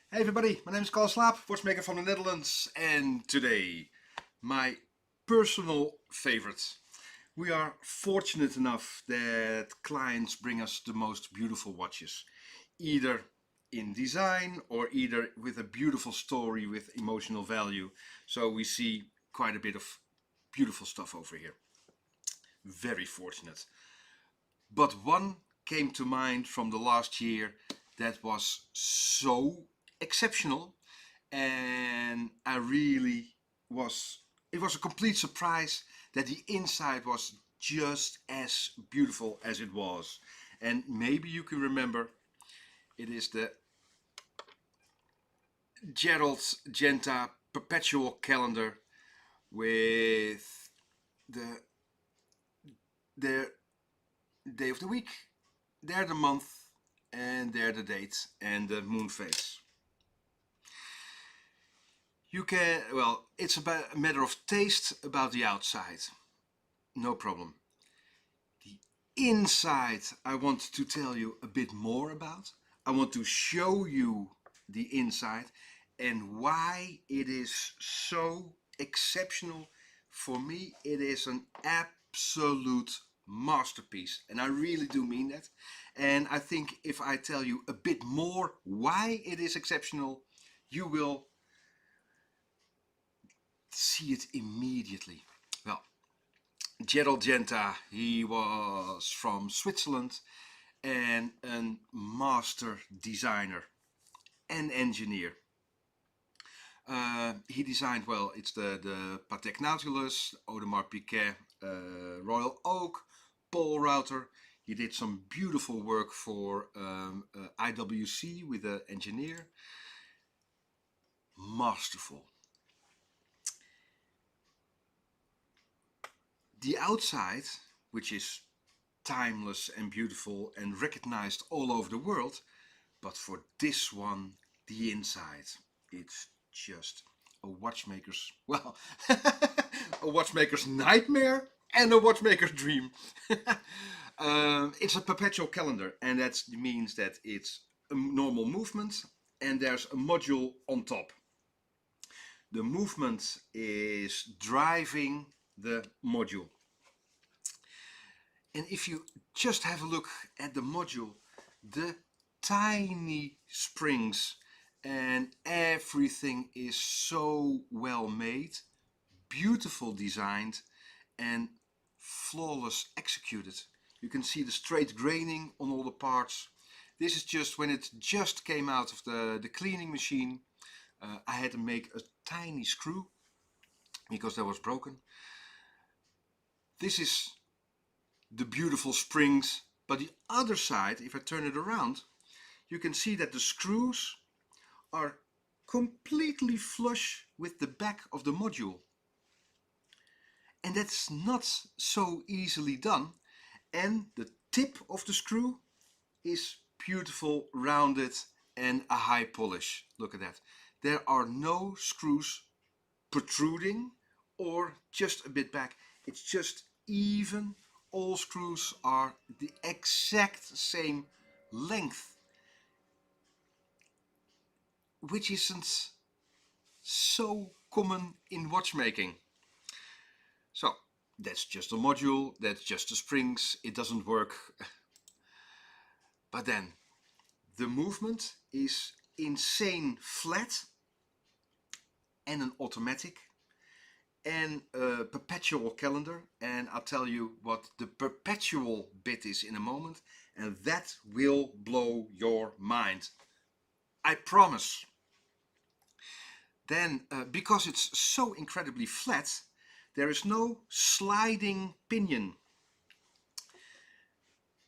Hey everybody, my name is Kalle Slaap, watchmaker from the Netherlands, and today my personal favorite. We are fortunate enough that clients bring us the most beautiful watches, either in design or either with a beautiful story with emotional value. So we see quite a bit of beautiful stuff over here. Very fortunate. But one came to mind from the last year that was so exceptional, and I really was, it was a complete surprise that the inside was just as beautiful as it was. And maybe you can remember, it is the Genta perpetual calendar with the the day of the week, there the month, and there the date and the moon phase. You can, well, it's about a matter of taste about the outside. No problem. The inside I want to tell you a bit more about. I want to show you the inside and why it is so exceptional. For me, it is an absolute masterpiece, and I really do mean that. And I think if I tell you a bit more why it is exceptional, you will see it immediately. Well, Genta, he was from Switzerland and a master designer and engineer. He designed, well, it's the Patek Nautilus, Audemars Piguet, Royal Oak, Paul Router. He did some beautiful work for IWC with the engineer. Masterful. The outside, which is timeless and beautiful and recognized all over the world, but for this one, the inside, it's just a watchmaker's, well, a watchmaker's nightmare and a watchmaker's dream. It's a perpetual calendar, and that means that it's a normal movement and there's a module on top. The movement is driving the module. And if you just have a look at the module, the tiny springs and everything is so well made, beautiful designed and flawless executed. You can see the straight graining on all the parts. This is just when it just came out of the cleaning machine. I had to make a tiny screw because that was broken. This is the beautiful springs, but the other side, if I turn it around, you can see that the screws are completely flush with the back of the module. And that's not so easily done. And the tip of the screw is beautiful, rounded and a high polish. Look at that. There are no screws protruding or just a bit back. It's just even. All screws are the exact same length, which isn't so common in watchmaking. So that's just a module, that's just the springs, it doesn't work. But then the movement is insane flat and an automatic and a perpetual calendar, and I'll tell you what the perpetual bit is in a moment, and that will blow your mind. I promise. Then, because it's so incredibly flat, there is no sliding pinion.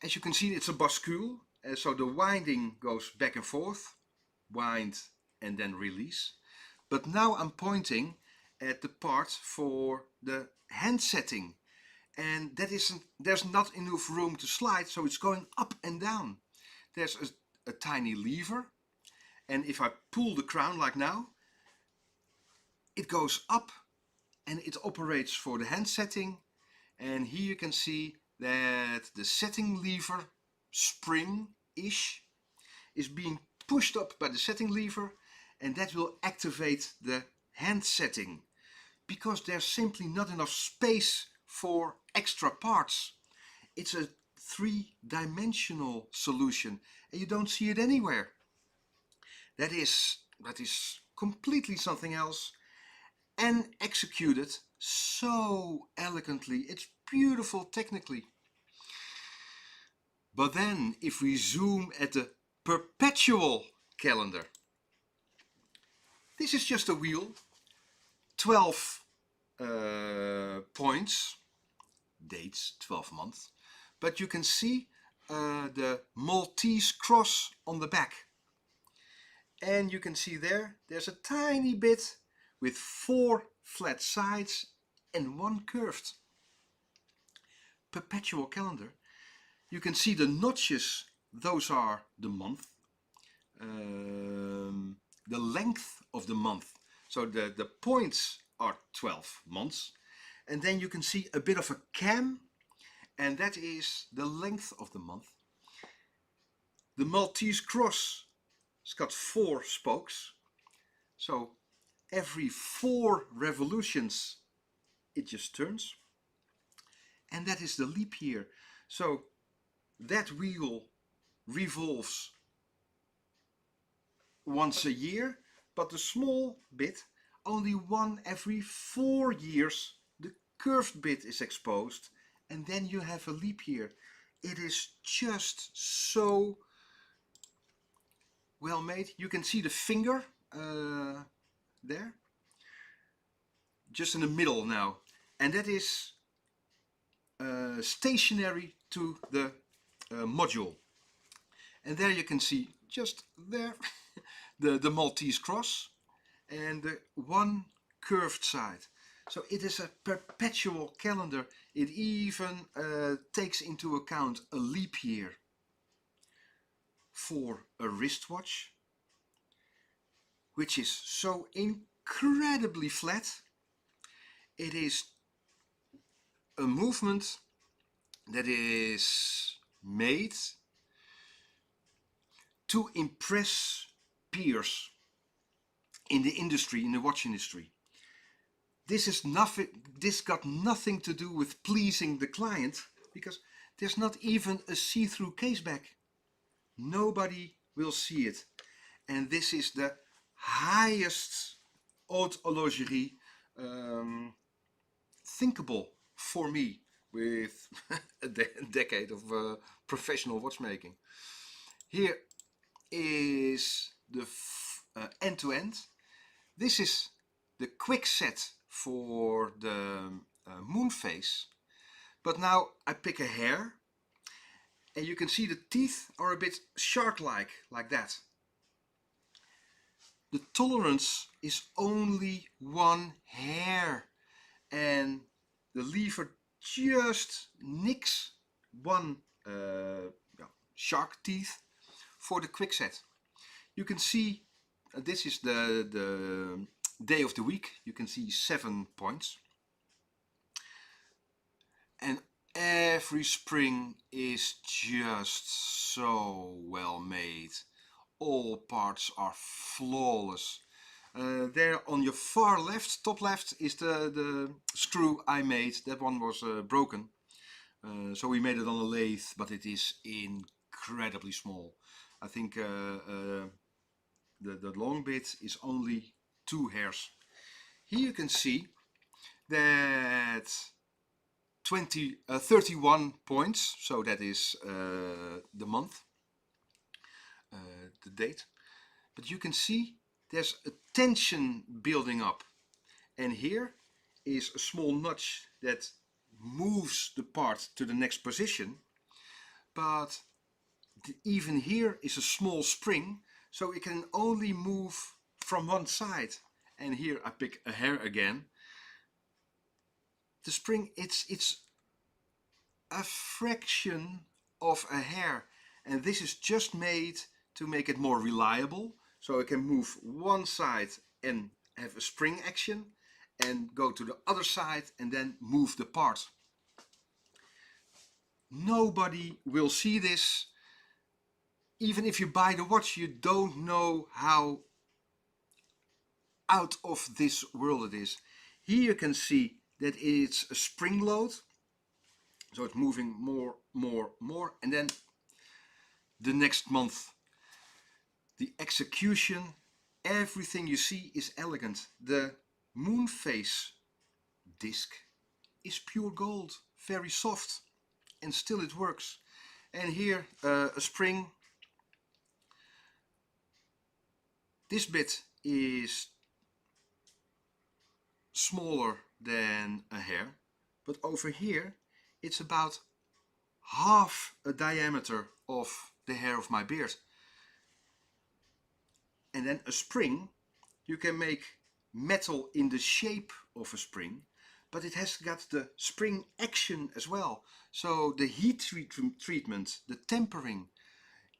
As you can see, it's a bascule, so the winding goes back and forth, wind and then release. But now I'm pointing at the part for the hand setting, and there's not enough room to slide, so it's going up and down. There's a tiny lever, and if I pull the crown like now, it goes up and it operates for the hand setting. And here you can see that the setting lever spring-ish is being pushed up by the setting lever, and that will activate the hand setting, because there's simply not enough space for extra parts. It's a three-dimensional solution and you don't see it anywhere. That is completely something else, and executed so elegantly. It's beautiful technically. But then if we zoom at the perpetual calendar, this is just a wheel, 12 points, dates, 12 months, but you can see the Maltese cross on the back. And you can see there's a tiny bit with 4 flat sides and 1 curved. Perpetual calendar. You can see the notches, those are the month. The length of the month. So the points are 12 months. And then you can see a bit of a cam, and that is the length of the month. The Maltese cross, it's got 4 spokes. So every 4 revolutions it just turns. And that is the leap year. So that wheel revolves once a year, but the small bit, only one every 4 years, the curved bit is exposed, and then you have a leap year. It is just so well made. You can see the finger there, just in the middle now, and that is stationary to the module. And there you can see just there the Maltese cross and the 1 curved side. So it is a perpetual calendar. It even takes into account a leap year. For a wristwatch, which is so incredibly flat, it is a movement that is made to impress peers in the industry, in the watch industry. This got nothing to do with pleasing the client, because there's not even a see-through case back. Nobody will see it. And this is the highest haute horlogerie thinkable for me, with a decade of professional watchmaking. Here is the end-to-end. This is the quick set for the moon phase. But now I pick a hair, and you can see the teeth are a bit shark-like, like that. The tolerance is only 1 hair, and the lever just nicks 1 shark teeth for the quick set. You can see this is the day of the week. You can see 7 points. And every spring is just so well made. All parts are flawless. There on your far left, top left, is the screw I made. That one was broken. So we made it on a lathe, but it is incredibly small. I think the long bit is only 2 hairs. Here you can see that 31 points, so that is the month, the date. But you can see there's a tension building up, and here is a small notch that moves the part to the next position, but even here is a small spring, so it can only move from one side. And here I pick a hair again. The spring, it's a fraction of a hair, and this is just made to make it more reliable, so it can move one side and have a spring action, and go to the other side and then move the part. Nobody will see this. Even if you buy the watch, you don't know how out of this world it is. Here you can see that it's a spring load, so it's moving more, and then the next month, the execution, everything you see is elegant. The moon phase disc is pure gold, very soft, and still it works. And here a spring. This bit is smaller than a hair, but over here it's about half a diameter of the hair of my beard. And then a spring, you can make metal in the shape of a spring, but it has got the spring action as well. So the heat treatment, the tempering,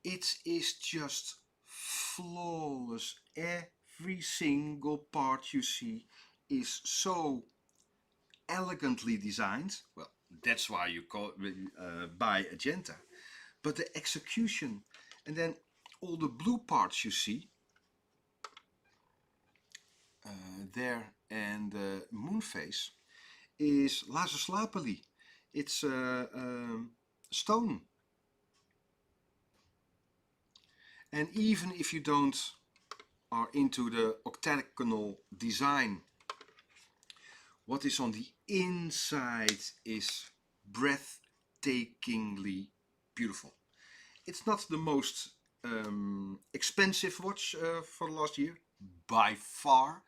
it is just flawless. Every single part you see is so elegantly designed. Well, that's why you buy a Genta. But the execution, and then all the blue parts you see there, and the moon phase is laser slapely. It's stone. And even if you don't are into the octagonal design, what is on the inside is breathtakingly beautiful. It's not the most expensive watch for the last year, by far,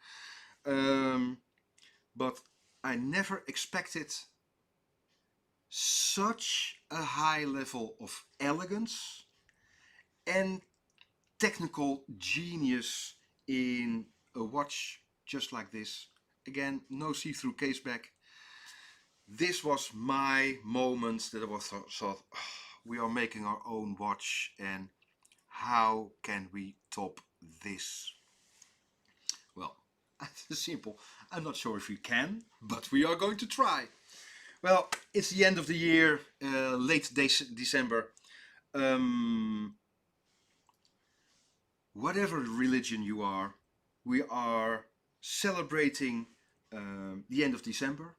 but I never expected such a high level of elegance and technical genius in a watch just like this. Again, no see-through case back. This was my moment that I was thought, oh, we are making our own watch, and how can we top this? Well, it's simple. I'm not sure if we can, but we are going to try. Well, it's the end of the year, late December. Whatever religion you are, we are celebrating the end of December.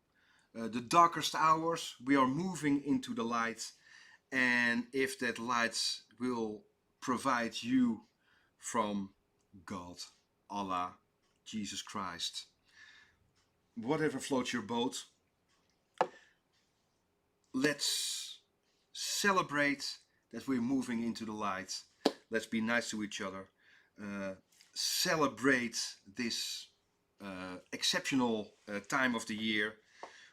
The darkest hours, we are moving into the light, and if that light will provide you from God, Allah, Jesus Christ, whatever floats your boat, let's celebrate that we're moving into the light. Let's be nice to each other. Celebrate this exceptional time of the year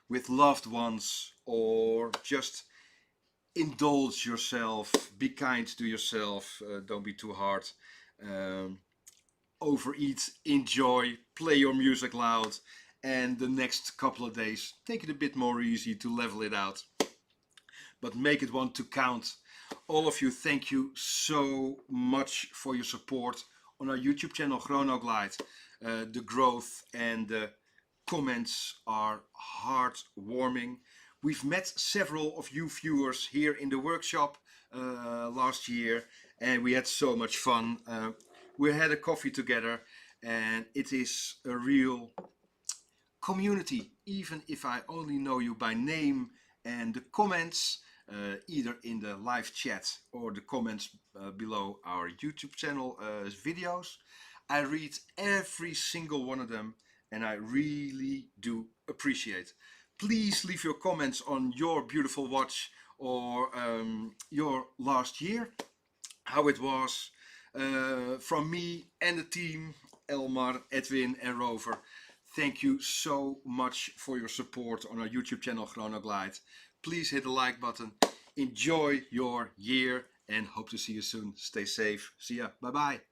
with loved ones, or just indulge yourself, be kind to yourself, don't be too hard, overeat, enjoy, play your music loud, and the next couple of days take it a bit more easy to level it out, but make it one to count. All of you, thank you so much for your support on our YouTube channel Chronoglide. The growth and the comments are heartwarming. We've met several of you viewers here in the workshop last year, and we had so much fun. We had a coffee together, and it is a real community, even if I only know you by name. And the comments, either in the live chat or the comments below our YouTube channel videos, I read every single one of them, and I really do appreciate. Please leave your comments on your beautiful watch, or your last year, how it was, from me and the team, Elmar, Edwin and Rover. Thank you so much for your support on our YouTube channel Chronoglide. Please hit the like button. Enjoy your year, and hope to see you soon. Stay safe. See ya. Bye bye.